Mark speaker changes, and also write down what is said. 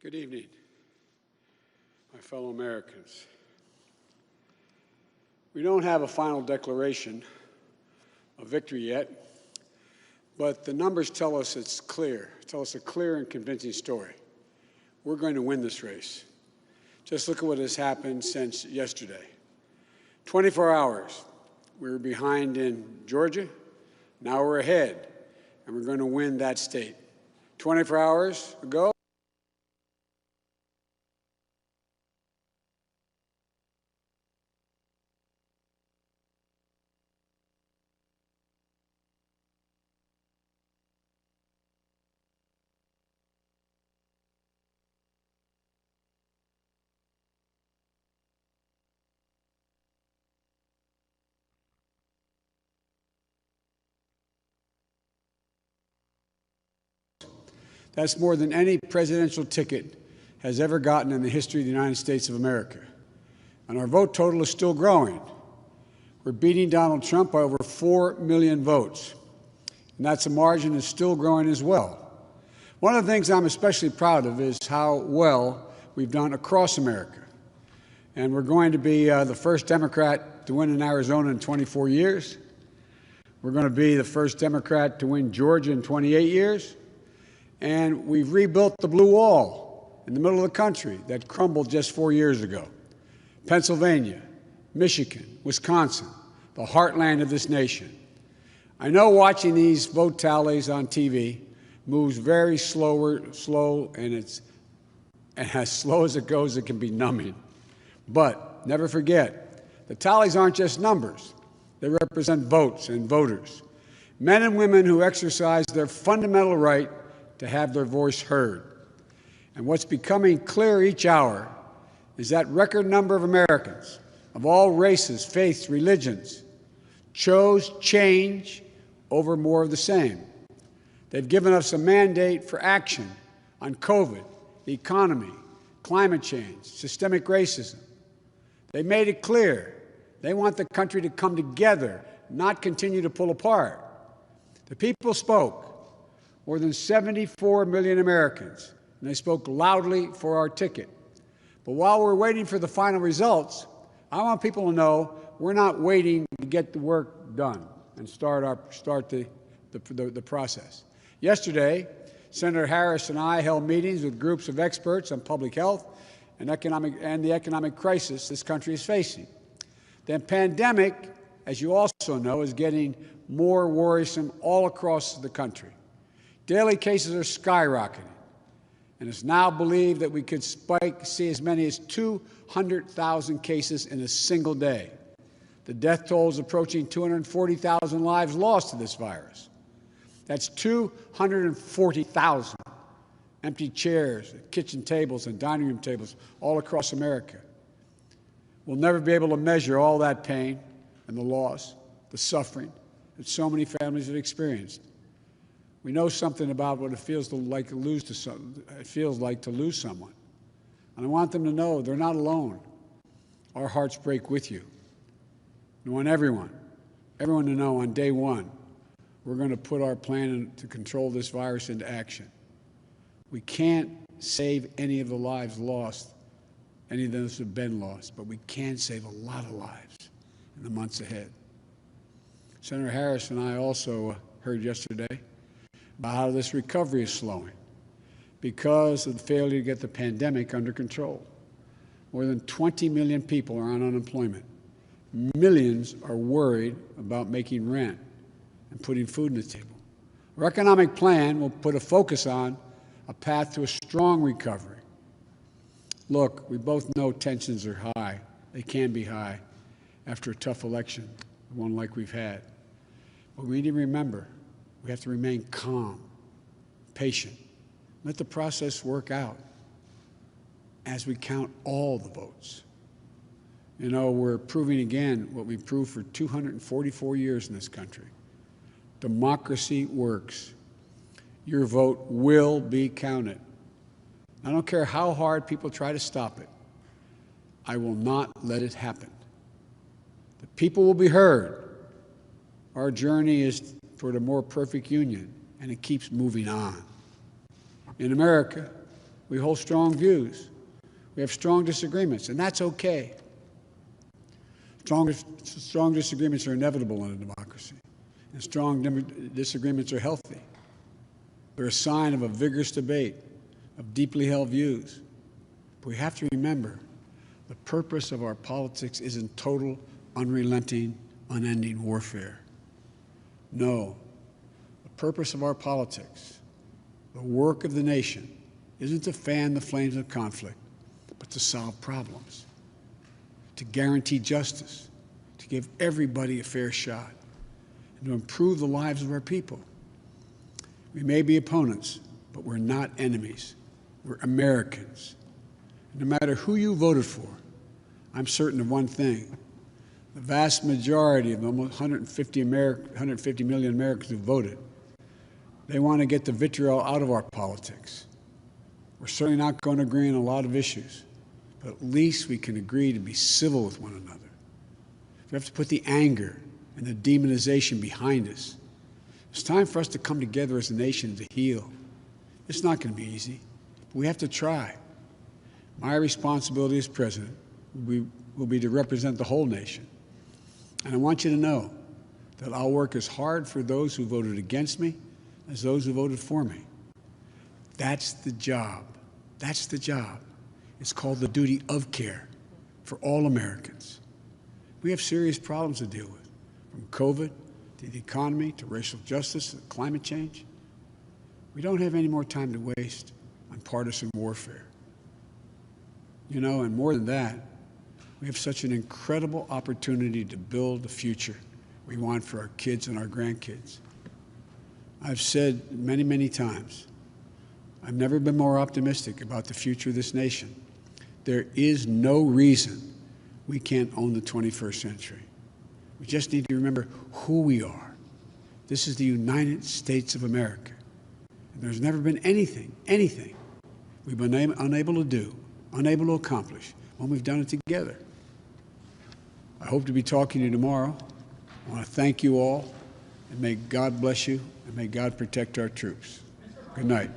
Speaker 1: Good evening, my fellow Americans. We don't have a final declaration of victory yet, but the numbers tell us it's clear, tell us a clear and convincing story. We're going to win this race. Just look at what has happened since yesterday. 24 hours, we were behind in Georgia. Now we're ahead, and we're going to win that state. 24 hours ago, that's more than any presidential ticket has ever gotten in the history of the United States of America. And our vote total is still growing. We're beating Donald Trump by over 4 million votes. And that's a margin that's still growing as well. One of the things I'm especially proud of is how well we've done across America. And we're going to be the first Democrat to win in Arizona in 24 years. We're going to be the first Democrat to win Georgia in 28 years. And we've rebuilt the blue wall in the middle of the country that crumbled just 4 years ago. Pennsylvania, Michigan, Wisconsin, the heartland of this nation. I know watching these vote tallies on TV moves very slow, and as slow as it goes, it can be numbing. But never forget, the tallies aren't just numbers. They represent votes and voters, men and women who exercise their fundamental right to have their voice heard. And what's becoming clear each hour is that record number of Americans of all races, faiths, religions chose change over more of the same. They've given us a mandate for action on COVID, the economy, climate change, systemic racism. They made it clear they want the country to come together, not continue to pull apart. The people spoke. More than 74 million Americans, and they spoke loudly for our ticket. But while we're waiting for the final results, I want people to know we're not waiting to get the work done and start the process. Yesterday, Senator Harris and I held meetings with groups of experts on public health and the economic crisis this country is facing. The pandemic, as you also know, is getting more worrisome all across the country. Daily cases are skyrocketing, and it's now believed that we could see as many as 200,000 cases in a single day. The death toll is approaching 240,000 lives lost to this virus. That's 240,000 empty chairs, kitchen tables, and dining room tables all across America. We'll never be able to measure all that pain and the loss, the suffering that so many families have experienced. We know something about what it feels like to lose someone. And I want them to know they're not alone. Our hearts break with you. I want everyone to know on day one, we're going to put our plan to control this virus into action. We can't save any of the lives lost, any of those who have been lost, but we can save a lot of lives in the months ahead. Senator Harris and I also heard yesterday about how this recovery is slowing because of the failure to get the pandemic under control. More than 20 million people are on unemployment. Millions are worried about making rent and putting food on the table. Our economic plan will put a focus on a path to a strong recovery. Look, we both know tensions are high. They can be high after a tough election, one like we've had. But we need to remember, we have to remain calm, patient. Let the process work out as we count all the votes. You know, we're proving again what we've proved for 244 years in this country. Democracy works. Your vote will be counted. I don't care how hard people try to stop it. I will not let it happen. The people will be heard. Our journey is toward a more perfect union, and it keeps moving on. In America, We hold strong views. We have strong disagreements, and that's okay. Strong disagreements are inevitable in a democracy, and strong disagreements are healthy. They're a sign of a vigorous debate, of deeply held views. But we have to remember, the purpose of our politics isn't total, unrelenting, unending warfare. No, the purpose of our politics, the work of the nation, isn't to fan the flames of conflict, but to solve problems, to guarantee justice, to give everybody a fair shot, and to improve the lives of our people. We may be opponents, but we're not enemies. We're Americans. No matter who you voted for, I'm certain of one thing. The vast majority of the almost 150 million Americans who voted, they want to get the vitriol out of our politics. We're certainly not going to agree on a lot of issues, but at least we can agree to be civil with one another. We have to put the anger and the demonization behind us. It's time for us to come together as a nation to heal. It's not going to be easy, but we have to try. My responsibility as president will be to represent the whole nation. And I want you to know that I'll work as hard for those who voted against me as those who voted for me. That's the job. That's the job. It's called the duty of care for all Americans. We have serious problems to deal with, from COVID to the economy to racial justice to climate change. We don't have any more time to waste on partisan warfare. You know, and more than that, we have such an incredible opportunity to build the future we want for our kids and our grandkids. I've said many, many times, I've never been more optimistic about the future of this nation. There is no reason we can't own the 21st century. We just need to remember who we are. This is the United States of America. And there's never been anything we've been unable to do, unable to accomplish when we've done it together. I hope to be talking to you tomorrow. I want to thank you all, and may God bless you, and may God protect our troops. Good night.